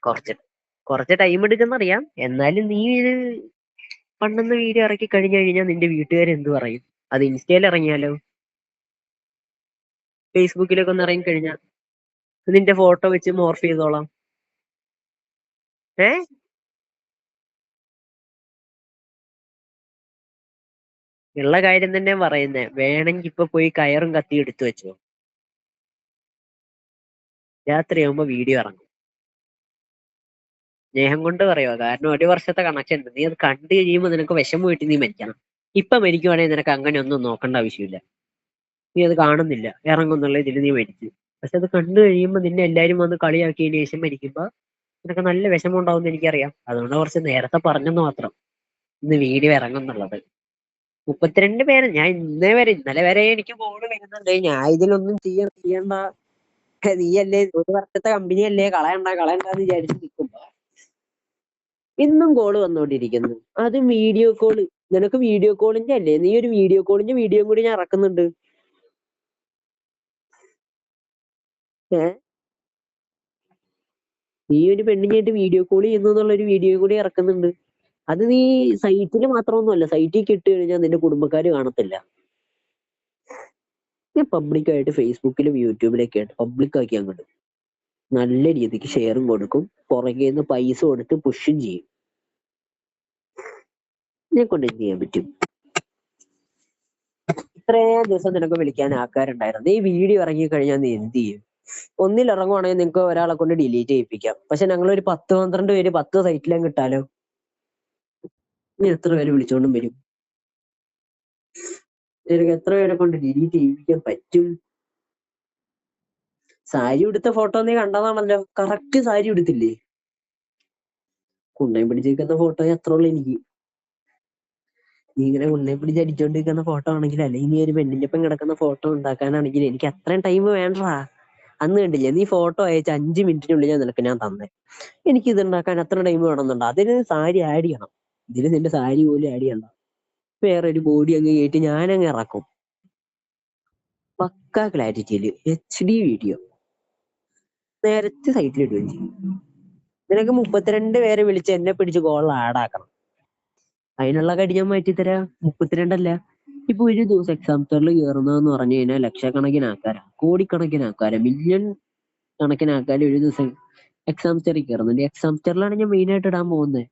കുറച്ച് കുറച്ച് ടൈം എടുക്കുന്നറിയാം. എന്നാലും നീ ഇത് പണ്ടെന്ന് വീഡിയോ ഇറക്കി കഴിഞ്ഞു കഴിഞ്ഞാൽ നിന്റെ വീട്ടുകാർ എന്ത് പറയും? അത് ഇൻസ്റ്റയിൽ ഇറങ്ങിയാലോ, ഫേസ്ബുക്കിലൊക്കെ ഒന്ന് ഇറങ്ങി കഴിഞ്ഞാൽ നിന്റെ ഫോട്ടോ വെച്ച് മോർഫ് ചെയ്തോളാം. ഏ ഉള്ള കാര്യം തന്നെ പറയുന്നേ. വേണമെങ്കിൽ ഇപ്പൊ പോയി കയറും കത്തി എടുത്തു വെച്ചോ. രാത്രിയാകുമ്പോ വീഡിയോ ഇറങ്ങും. സ്നേഹം കൊണ്ട് പറയുക. കാരണം 1 വർഷത്തെ കണക്ഷൻ ഉണ്ട്. നീ അത് കണ്ടു കഴിയുമ്പോൾ നിനക്ക് വിഷമം പോയിട്ട് നീ മരിക്കണം. ഇപ്പൊ മരിക്കുവാണെങ്കിൽ നിനക്ക് അങ്ങനെ ഒന്നും നോക്കേണ്ട ആവശ്യമില്ല. നീ അത് കാണുന്നില്ല, ഇറങ്ങുന്നുള്ള ഇതിൽ നീ മരിച്ചു. പക്ഷെ അത് കണ്ടു കഴിയുമ്പോൾ നിന്നെ എല്ലാരും വന്ന് കളിയാക്കിയതിന് ശേഷം മരിക്കുമ്പോ നിനക്ക് നല്ല വിഷമം ഉണ്ടാവും എനിക്കറിയാം. അതുകൊണ്ട് കുറച്ച് നേരത്തെ പറഞ്ഞെന്ന് മാത്രം ഇന്ന് വീഡിയോ ഇറങ്ങുന്നുള്ളത്. 32 പേര് ഞാൻ ഇന്നലെ വരെ എനിക്ക് കോള് വരുന്നുണ്ട്. ഞാൻ ഇതിലൊന്നും ചെയ്യണ്ട, നീയല്ലേ 1 വർഷത്തെ കമ്പനി അല്ലേ, കളയണ്ടെന്ന് വിചാരിച്ച് നിൽക്കുമ്പോ ഇന്നും കോള് വന്നോണ്ടിരിക്കുന്നു. അതും വീഡിയോ കോള്. നിനക്ക് വീഡിയോ കോളിന്റെ അല്ലേ? നീ ഒരു വീഡിയോ കോളിന്റെ വീഡിയോയും കൂടി ഞാൻ ഇറക്കുന്നുണ്ട്. നീ ഒരു പെണ്ണിനായിട്ട് വീഡിയോ കോൾ ചെയ്യുന്നു എന്നുള്ള ഒരു വീഡിയോ കൂടി ഇറക്കുന്നുണ്ട്. അത് നീ സൈറ്റിൽ മാത്രമൊന്നുമല്ല, സൈറ്റിൽ ഇട്ട് കഴിഞ്ഞാൽ നിന്റെ കുടുംബക്കാര് കാണത്തില്ല. ഞാൻ പബ്ലിക്കായിട്ട് ഫേസ്ബുക്കിലും യൂട്യൂബിലൊക്കെ ആയിട്ട് പബ്ലിക്കാക്കി അങ്ങോട്ട് നല്ല രീതിക്ക് ഷെയറും കൊടുക്കും, പുറകെ നിന്ന് പൈസ കൊടുത്ത് പുഷും ചെയ്യും. ഞാൻ കൊണ്ട് എന്ത് ചെയ്യാൻ പറ്റും? ഇത്രയും ദിവസം നിനക്ക് വിളിക്കാൻ ആൾക്കാരുണ്ടായിരുന്നു. നീ വീഡിയോ ഇറങ്ങി കഴിഞ്ഞാൽ നീ എന്ത് ചെയ്യും? ഒന്നിൽ ഇറങ്ങുവാണെങ്കിൽ നിനക്ക് ഒരാളെ കൊണ്ട് ഡിലീറ്റ് ചെയ്യിപ്പിക്കാം. പക്ഷെ ഞങ്ങളൊരു 10-12 പേര് 10 സൈറ്റിലും കിട്ടാലോ. നീ എത്ര പേര് വിളിച്ചോണ്ടും വരും? നിനക്ക് എത്ര പേരെ കൊണ്ട് ഡിലീറ്റ് ചെയ്യിപ്പിക്കാൻ പറ്റും? സാരി ഉടുത്ത ഫോട്ടോ നീ കണ്ടതാണല്ലോ. കറക്റ്റ് സാരി ഉടുത്തില്ലേ? കുണ്ണയും പിടിച്ചിരിക്കുന്ന ഫോട്ടോ എത്ര ഉള്ളു എനിക്ക്. നീ ഇങ്ങനെ കുണ്ണയെ പിടിച്ച് അടിച്ചോണ്ടിരിക്കുന്ന ഫോട്ടോ ആണെങ്കിൽ, അല്ലെങ്കിൽ നീ ഒരു പെണ്ണിന്റെ ഒപ്പം കിടക്കുന്ന ഫോട്ടോ ഉണ്ടാക്കാനാണെങ്കിൽ എനിക്ക് അത്രയും ടൈം വേണ്ടടാ. അന്ന് കണ്ടില്ലേ, നീ ഫോട്ടോ അയച്ച 5 മിനിറ്റിനുള്ളിൽ നിനക്ക് ഞാൻ തന്നെ. എനിക്ക് ഇത് ഉണ്ടാക്കാൻ അത്ര ടൈം വേണമെന്നുണ്ടോ? അതിന് സാരി ആഡ് ചെയ്യണം. ഇതിന് നിന്റെ സാരി പോലും ആഡ് ചെയ്യണ്ട. വേറെ ഒരു ബോഡി അങ്ങ് കയറ്റി ഞാനങ്ങ് ഇറക്കും. പക്കാ ക്ലാരിറ്റിയില് HD വീഡിയോ നേരത്തെ സൈറ്റിൽ ഇടുകയും ചെയ്യും. നിനക്ക് 32 പേരെ വിളിച്ച് എന്നെ പിടിച്ച് കോളിൽ ആഡാക്കണം. അതിനുള്ള കടി ഞാൻ മാറ്റിത്തരാം. 32 അല്ല, ഇപ്പൊ ഒരു ദിവസം എക്സാം സെന്ററിൽ കയറുന്നതെന്ന് പറഞ്ഞു കഴിഞ്ഞാൽ ലക്ഷക്കണക്കിന് ആൾക്കാരാ, കോടിക്കണക്കിന് ആൾക്കാരാ, മില്യൺ കണക്കിന് ആൾക്കാർ ഒരു ദിവസം എക്സാം സെന്ററിൽ കയറുന്നുണ്ട്. എക്സാം സെന്ററിലാണ് ഞാൻ മെയിൻ ആയിട്ട് ഇടാൻ പോകുന്നത്.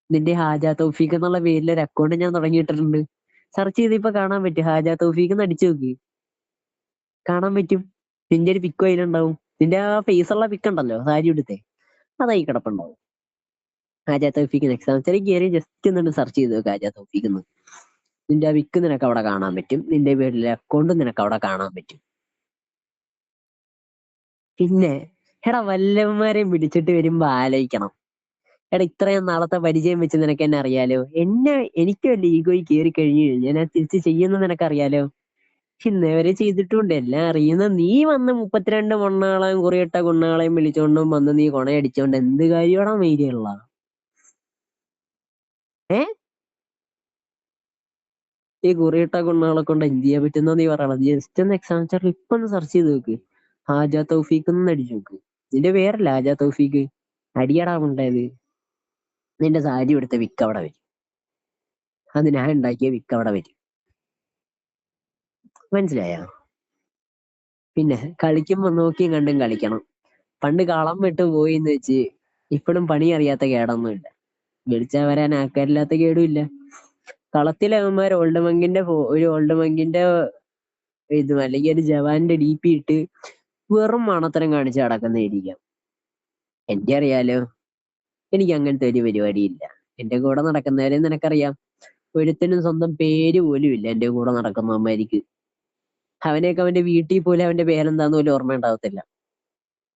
നിന്റെ ഹാജ തൗഫീഖ് എന്നുള്ള പേരിൽ ഒരു അക്കൗണ്ട് ഞാൻ തുടങ്ങിയിട്ടിട്ടുണ്ട്. സെർച്ച് ചെയ്ത് ഇപ്പൊ കാണാൻ പറ്റും. ഹാജ തൗഫീഖ് എന്ന് അടിച്ചു നോക്കി, കാണാൻ പറ്റും. നിന്റെ ഒരു പിക്കും അതിലുണ്ടാവും. നിന്റെ ആ ഫേസ് ഉള്ള പിക്ക് ഉണ്ടല്ലോ സാരി എടുത്തേ, അതായി കിടപ്പുണ്ടാവും. ഹാജ തൗഫീഖ് എക്സാം സെന്ററിൽ കയറി ജസ്റ്റ് ഒന്ന് സെർച്ച് ചെയ്ത് നോക്കുക ഹാജ തൗഫീഖ് എന്ന്. നിന്റെ ആ വിക്ക് നിനക്ക് അവിടെ കാണാൻ പറ്റും. നിന്റെ പേരിലെ അക്കൗണ്ടും നിനക്ക് അവിടെ കാണാൻ പറ്റും. പിന്നെ എടാ, വല്ലവന്മാരെയും പിടിച്ചിട്ട് വരുമ്പോ ആലോചിക്കണം. എടാ, ഇത്രയും നാളത്തെ പരിചയം വെച്ച് നിനക്ക് എന്നെ അറിയാലോ. എനിക്ക് വല്ല ഈഗോയിൽ കയറി കഴിഞ്ഞു കഴിഞ്ഞാൽ ഞാൻ തിരിച്ച് ചെയ്യുന്നത് നിനക്കറിയാലോ. ഇന്നേ വരെ ചെയ്തിട്ടുണ്ട്, എല്ലാം അറിയുന്ന നീ വന്ന് 32 മണ്ണാളെയും കുറിയിട്ട കുണ്ണാളെയും വിളിച്ചോണ്ടും വന്ന് നീ കൊണയടിച്ചോണ്ട് എന്ത് കാര്യമാണോ മൈരിയുള്ള? ഈ കുറിയിട്ട കുണ്ണാളെ കൊണ്ട് എന്ത് ചെയ്യാൻ പറ്റുന്ന നീ പറയണത്? ജസ്റ്റ് ഒന്ന് എക്സാം സെന്ററിൽ ഇപ്പൊ ഒന്ന് സെർച്ച് ചെയ്ത് നോക്ക്, ഹാജ തൗഫീഖ് എന്ന് അടിച്ചു നോക്ക്. നിന്റെ പേരല്ല ഹാജ തൗഫീഖ്, അടിയടാ ഉണ്ടായത്. നിന്റെ സാരി എടുത്ത വിക്ക് അവിടെ വരും. അത് ഞാൻ ഉണ്ടാക്കിയ വിക്ക് അവിടെ വരും. മനസ്സിലായോ? പിന്നെ കളിക്കുമ്പോ നോക്കിയും കണ്ടും കളിക്കണം. പണ്ട് കളം വിട്ട് പോയിന്ന് വെച്ച് ഇപ്പോഴും പണി അറിയാത്ത കേടൊന്നുമില്ല. വിളിച്ചാ വരാൻ ആൾക്കാരില്ലാത്ത കേടുമില്ല. കളത്തിലെ അവന്മാർ ഒരു ഓൾഡ് മങ്കിന്റെ ഇതും അല്ലെങ്കിൽ ഒരു ജവാന്റെ DP ഇട്ട് വെറും മണത്തരം കാണിച്ച് നടക്കുന്നതായിരിക്കാം. എനിക്കറിയാലോ, എനിക്ക് അങ്ങനത്തെ ഒരു പരിപാടിയില്ല. എന്റെ കൂടെ നടക്കുന്നവരെ നിനക്കറിയാം. ഒരുത്തനും സ്വന്തം പേര് പോലും ഇല്ല എന്റെ കൂടെ നടക്കുന്നവന്മാർക്ക്. അവനെയൊക്കെ അവന്റെ വീട്ടിൽ പോലും അവന്റെ പേരെന്താന്ന് പോലും ഓർമ്മ ഉണ്ടാവത്തില്ല.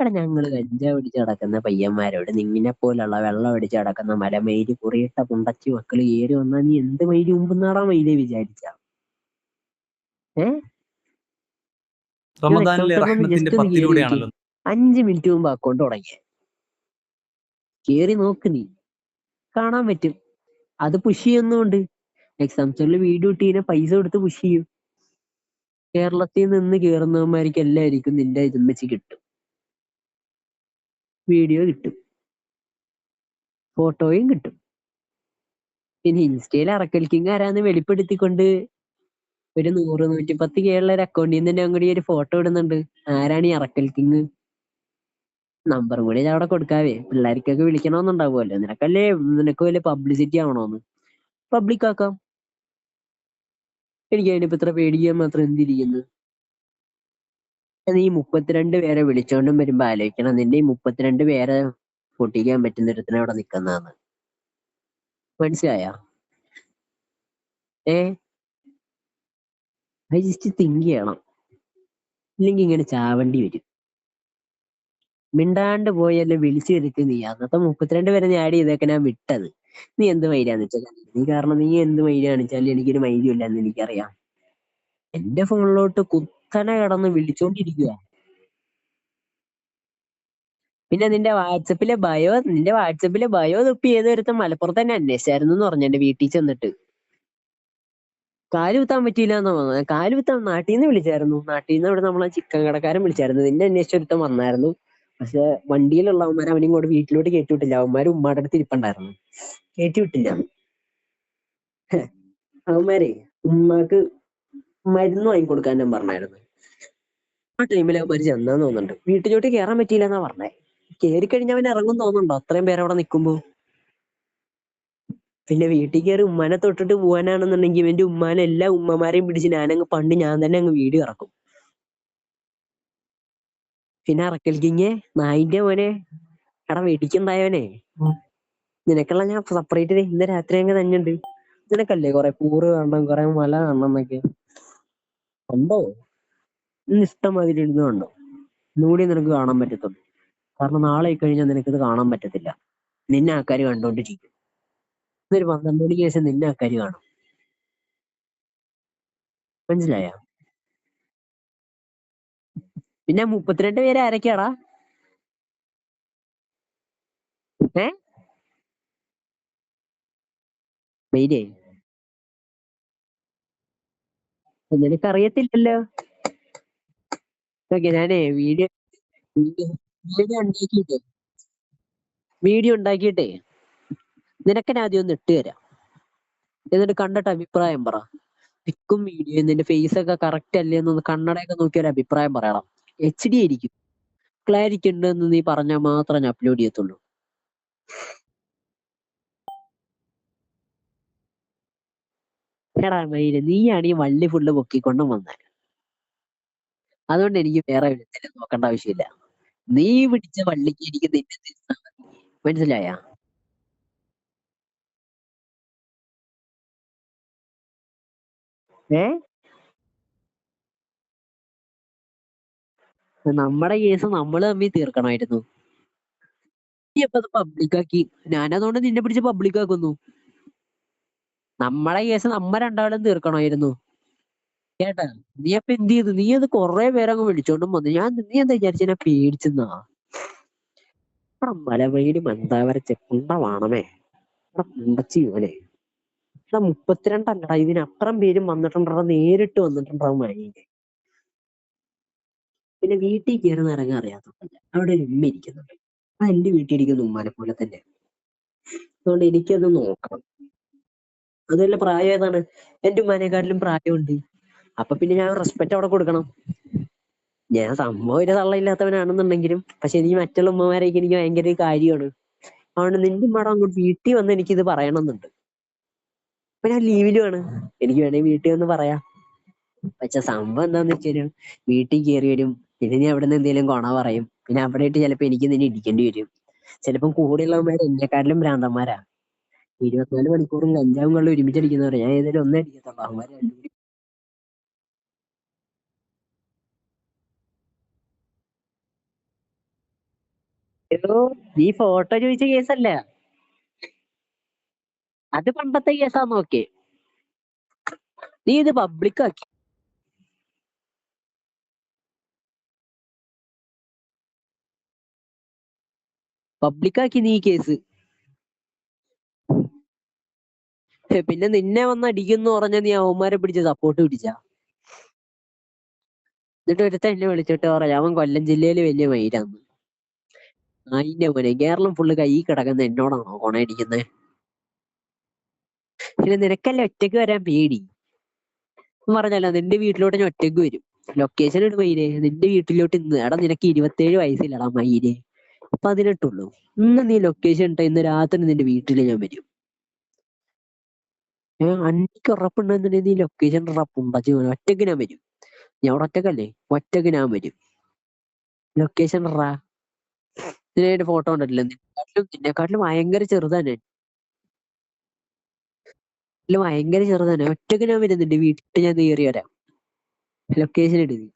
എടാ, ഞങ്ങള് കഞ്ചാവ് അടിച്ച് നടക്കുന്ന പയ്യന്മാരോട് നിങ്ങിനെ പോലുള്ള വെള്ളം അടിച്ച് നടക്കുന്ന മലമയില് കുറിയിട്ട പുണ്ടച്ചി മക്കള് കയറി വന്നാ നീ എന്ത് മയില് മുമ്പെന്നാടാ മയിലെ വിചാരിച്ച? റമദാനിലെ റഹ്മത്തിന്റെ 10 5 മിനിറ്റ് മുമ്പ് അക്കൗണ്ട് തുടങ്ങിയ കേറി നോക്ക്, നീ കാണാൻ പറ്റും. അത് പുഷ് ചെയ്യുന്നുണ്ട്. എക്സാം സെന്ററിൽ വീഡിയോ ഇട്ടീനെ പൈസ കൊടുത്ത് പുഷ് ചെയ്യും. കേരളത്തിൽ നിന്ന് കയറുന്നവന്മാർക്ക് എല്ലാവർക്കും നിന്റെ ഇതും വെച്ച് കിട്ടും. വീഡിയോ കിട്ടും, ഫോട്ടോയും കിട്ടും. പിന്നെ ഇൻസ്റ്റയിൽ അറക്കൽ കിങ് ആരാന്ന് വെളിപ്പെടുത്തിക്കൊണ്ട് ഒരു 100-110 കെ ഉള്ള ഒരു അക്കൗണ്ടിൽ നിന്ന് തന്നെ കൂടി ഒരു ഫോട്ടോ ഇടുന്നുണ്ട്. ആരാണ് ഈ അറക്കൽ കിങ്? നമ്പറും കൂടി ഞാൻ അവിടെ കൊടുക്കാവേ, പിള്ളേർക്കൊക്കെ വിളിക്കണമെന്നുണ്ടാവുമല്ലോ. നിനക്ക് വലിയ പബ്ലിസിറ്റി ആവണോന്ന്? പബ്ലിക് ആക്കാം. എനിക്ക് അതിനിപ്പോ ഇത്ര പേടിക്കാൻ മാത്രം എന്തിരിക്കുന്നു? നീ 32 പേരെ വിളിച്ചോണ്ടും വരുമ്പോ ആലോചിക്കണം, നിന്റെ ഈ 32 പേരെ പൊട്ടിക്കാൻ പറ്റുന്ന ഒരുത്തനെ അവിടെ നിക്കുന്നതെന്ന്. മനസ്സിലായ? അത് ജസ്റ്റ് തിങ്ക് ചെയ്യണം, ഇല്ലെങ്കിൽ ഇങ്ങനെ ചാവണ്ടി വരും. മിണ്ടാണ്ട് പോയല്ലേ വിളിച്ചു വരുത്തി. നീ അന്നത്തെ 32 പേരെ ഞാൻ ആഡ് ചെയ്തേക്കെ ഞാൻ വിട്ടത്. നീ എന്ത് മൈരാന്ന് വെച്ചാൽ നീ, കാരണം നീ എന്ത് മൈര കാണിച്ചാലും എനിക്കൊരു മൈര്യം ഇല്ലെന്ന് എനിക്കറിയാം. എന്റെ ഫോണിലോട്ട് കുത്തനെ കിടന്ന് വിളിച്ചോണ്ടിരിക്കുക. പിന്നെ നിന്റെ വാട്സപ്പിലെ ബയോ തൊപ്പി ഏതൊരുത്തം മലപ്പുറത്ത് തന്നെ അന്വേഷിച്ചായിരുന്നു എന്ന് പറഞ്ഞു. എന്റെ വീട്ടിൽ ചെന്നിട്ട് കാല് കുത്താൻ പറ്റിയില്ല എന്നാ പറഞ്ഞത്. കാല് കുത്താൻ നാട്ടിൽ നിന്ന് വിളിച്ചായിരുന്നു. നാട്ടിൽ നിന്ന് ഇവിടെ നമ്മളെ ചിക്കൻ കടക്കാരൻ വിളിച്ചായിരുന്നു. നിന്നെ അന്വേഷിച്ചൊരുത്തം വന്നായിരുന്നു. പക്ഷെ വണ്ടിയിലുള്ളവന്മാർ അവനും കൂടെ വീട്ടിലോട്ട് കയറ്റി വിട്ടില്ല. അവന്മാര് ഉമ്മാടെ അടുത്ത് ഇരിപ്പുണ്ടായിരുന്നു, കയറ്റി വിട്ടില്ല. അവന്മാരെ ഉമ്മാക്ക് മരുന്ന് വാങ്ങിക്കൊടുക്കാൻ ഞാൻ പറഞ്ഞായിരുന്നു. ആ ടൈമിൽ അവന്മാര് ചെന്നാന്ന് തോന്നുന്നുണ്ട്. വീട്ടിലോട്ട് കയറാൻ പറ്റിയില്ല എന്നാ പറഞ്ഞേ. കയറി കഴിഞ്ഞാൽ അവൻ ഇറങ്ങും തോന്നുന്നുണ്ടോ അത്രയും പേര് അവിടെ നിൽക്കുമ്പോ? പിന്നെ വീട്ടിൽ കയറി ഉമ്മാനെ തൊട്ടിട്ട് പോകാനാണെന്നുണ്ടെങ്കിൽ ഇവന്റെ ഉമ്മാനെ എല്ലാ ഉമ്മമാരെയും പിടിച്ച് ഞാൻ തന്നെ അങ്ങ് വീഡിയോ ഇറക്കും. പിന്നെ അറക്കൽ കിങ്ങെ നായിന്റെ മോനെ, എടാ വെടിക്കുണ്ടായവനെ, നിനക്കുള്ള ഞാൻ സെപ്പറേറ്റ് ഇന്ന് രാത്രി അങ്ങ് തന്നെയുണ്ട്. നിനക്കല്ലേ കുറെ കൂറ് കാണണം, കുറെ മല കാണണം എന്നൊക്കെ ഉണ്ടോ? ഇന്ന് ഇഷ്ടമാതിരി ഇരുന്ന് കണ്ടോ? ഇന്നുകൂടി നിനക്ക് കാണാൻ പറ്റത്തുള്ളൂ. കാരണം നാളെ കഴിഞ്ഞാൽ നിനക്കിത് കാണാൻ പറ്റത്തില്ല. നിന്നെ ആൾക്കാര് കണ്ടോണ്ടിരിക്കും. ഇന്നൊരു 12 മണിക്ക് ശേഷം നിന്നെ ആൾക്കാര് കാണും. മനസ്സിലായ? പിന്നെ 32 പേര് ആരൊക്കെയാടാ? മെയിലേ നിനക്കറിയത്തില്ലല്ലോ. ഓക്കെ, ഞാനേ വീഡിയോ ഉണ്ടാക്കിയിട്ടേ നിനക്ക് ഞാൻ ആദ്യം ഒന്ന് ഇട്ട് തരാം. എന്നിട്ട് കണ്ടിട്ട് അഭിപ്രായം പറ. പിക്കും വീഡിയോ നിന്റെ ഫേസ് ഒക്കെ കറക്റ്റ് അല്ലേ എന്നൊന്ന് കണ്ണടയൊക്കെ നോക്കി ഒരു അഭിപ്രായം പറയണം. HD ആയിരിക്കും, ക്ലാരിറ്റി ഉണ്ടെന്ന് നീ പറഞ്ഞാൽ മാത്രം ഞാൻ അപ്ലോഡ് ചെയ്യത്തുള്ളൂ. എടാ മയില്, നീയാണ് ഈ വള്ളി ഫുള്ള് പൊക്കിക്കൊണ്ടും വന്നത്. അതുകൊണ്ട് എനിക്ക് വേറെ വിധത്തിൽ നോക്കേണ്ട ആവശ്യമില്ല. നീ പിടിച്ച വള്ളിക്ക് എനിക്ക് നിന്നെ തിരിച്ചാ മതി. മനസ്സിലായ? നമ്മുടെ കേസ് നമ്മള് തമ്മിൽ തീർക്കണമായിരുന്നു. നീ അപ്പൊ അത് പബ്ലിക്കാക്കി. ഞാനതുകൊണ്ട് നിന്നെ പിടിച്ച് പബ്ലിക്കാക്കുന്നു. നമ്മളെ കേസ് നമ്മ രണ്ടാളും തീർക്കണമായിരുന്നു. കേട്ടാ? നീ അപ്പൊ എന്ത് ചെയ്തു? നീ അത് കൊറേ പേരങ്ങ് വിളിച്ചോണ്ടും വന്നു. നീ എന്താ വിചാരിച്ച ഞാൻ പേടിച്ചെന്നാ? മലവെയില് മന്ദാവര ചെക്കുണ്ടവാണമേ, മുണ്ടച്ചി പോലെ. 32 അല്ലടാ, ഇതിനപ്പുറം പേരും വന്നിട്ടുണ്ടോ, നേരിട്ട് വന്നിട്ടുണ്ടാവും വഴിയില്. പിന്നെ വീട്ടിൽ കയറുന്ന ഇറങ്ങാൻ അറിയാത്തതല്ല. അവിടെ ഒരു ഉമ്മ ഇരിക്കുന്നുണ്ട്. ആ എന്റെ വീട്ടിൽ ഇരിക്കുന്ന ഉമ്മാനെ പോലെ തന്നെ. അതുകൊണ്ട് എനിക്കത് നോക്കണം. അതുമല്ല പ്രായം ഏതാണ്? എന്റെ ഉമ്മാനെക്കാട്ടിലും പ്രായമുണ്ട്. അപ്പൊ പിന്നെ ഞാൻ റെസ്പെക്ട് അവിടെ കൊടുക്കണം. ഞാൻ സംഭവം ഒരു തള്ളയില്ലാത്തവനാണെന്നുണ്ടെങ്കിലും പക്ഷെ എനിക്ക് മറ്റുള്ള ഉമ്മമാരെയൊക്കെ എനിക്ക് ഭയങ്കര കാര്യമാണ്. അതുകൊണ്ട് നിന്റെ ഉമ്മയുടെ അങ്ങോട്ട് വീട്ടിൽ വന്ന് എനിക്കിത് പറയണമെന്നുണ്ട്. അപ്പൊ ഞാൻ ലീവിലുമാണ്, എനിക്ക് വേണമെങ്കിൽ വീട്ടിൽ വന്ന് പറയാം. പക്ഷെ സംഭവം എന്താന്ന് വെച്ചാൽ വീട്ടിൽ കയറി വരും, പിന്നെ നീ അവിടെ നിന്ന് എന്തെങ്കിലും കൊണ പറയും, പിന്നെ അവിടെ ആയിട്ട് ചിലപ്പോ എനിക്ക് നിന്നെ ഇടിക്കേണ്ടി വരും. ചിലപ്പം കൂടെയുള്ളവന്മാർ എന്നെക്കാട്ടിലും ഭ്രാന്തന്മാരാ. 24 മണിക്കൂറും കഞ്ചാവും കള്ളും ഒരുമിച്ചടിക്കുന്നവരാ. ഞാൻ ഏതായാലും ഒന്നേ അടിക്കത്തുള്ളൂ. അവന്മാര് രണ്ടും നീ ഫോട്ടോ ചോദിച്ച കേസല്ല, അത് പണ്ടത്തെ കേസാ. നോക്കേ, നീ ഇത് പബ്ലിക്കാക്കി. നീ ഈ കേസ്. പിന്നെ നിന്നെ വന്ന് അടിക്കുന്നു പറഞ്ഞ നീ അവന്മാരെ പിടിച്ച് സപ്പോർട്ട് പിടിച്ച. എന്നിട്ട് ഒരുത്ത എന്നെ വിളിച്ചിട്ട് പറയാം അവൻ കൊല്ലം ജില്ലയില് വലിയ മയിലാന്ന്. അതിന്റെ മോനെ കേരളം ഫുള്ള് കൈ കിടക്കുന്ന എന്നോടാണോ കൊണയടിക്കുന്നത്? പിന്നെ നിനക്കല്ലേ ഒറ്റയ്ക്ക് വരാൻ പേടി. പറഞ്ഞല്ലോ നിന്റെ വീട്ടിലോട്ട് ഞാൻ ഒറ്റയ്ക്ക് വരും. ലൊക്കേഷൻ ഇട് മയിലേ, നിന്റെ വീട്ടിലോട്ട് ഇന്ന്. എടാ നിനക്ക് 27 വയസ്സില്ലടാ മയിലേ, 18 ഇന്ന് നീ ലൊക്കേഷൻ ഇട്ട ഇന്ന് രാത്രി നിന്റെ വീട്ടിൽ ഞാൻ വരും. അന്നിക്ക് ഉറപ്പുണ്ടെന്നുണ്ടെങ്കിൽ നീ ലൊക്കേഷൻ ഉറപ്പുണ്ടാച്ചു. ഒറ്റയ്ക്ക് ഞാൻ വരും. ഞാൻ അവിടെ ഒറ്റക്കല്ലേ, ഒറ്റയ്ക്ക് ഞാൻ വരും. ലൊക്കേഷൻ ഇറാ. ഇതിനായിട്ട് ഫോട്ടോ ഉണ്ടല്ലോ, നിന്നെക്കാട്ടിലും ഭയങ്കര ചെറുതാണ്. ഭയങ്കര ചെറുതാണ്. ഒറ്റയ്ക്ക് ഞാൻ വരുന്നുണ്ട്, വീട്ടിൽ ഞാൻ കയറി വരാം. ലൊക്കേഷൻ ഇട് നീ.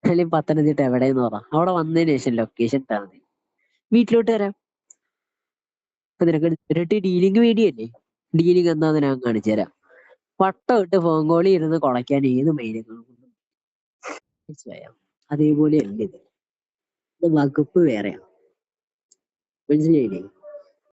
അല്ലെങ്കിൽ പത്തനംതിട്ട എവിടെയെന്ന് പറ, അവിടെ വന്നതിന് ശേഷം ലൊക്കേഷൻ ഇട്ടാ മതി. വീട്ടിലോട്ട് വരാം. അപ്പൊ നിനക്ക് ഡയറക്റ്റ് ഡീലിംഗ് വീഡിയോ ഡീലിംഗ് എന്താന്ന് ഞാൻ കാണിച്ചു തരാം. വട്ടം ഇട്ട് ഫോൺ കോളി ഇരുന്ന് കുളയ്ക്കാൻ ഏത് മെയിലും മനസ്സിലായോ? അതേപോലെ അല്ല ഇത്. വകുപ്പ് വേറെയാണ്. മനസ്സിലായില്ലേ?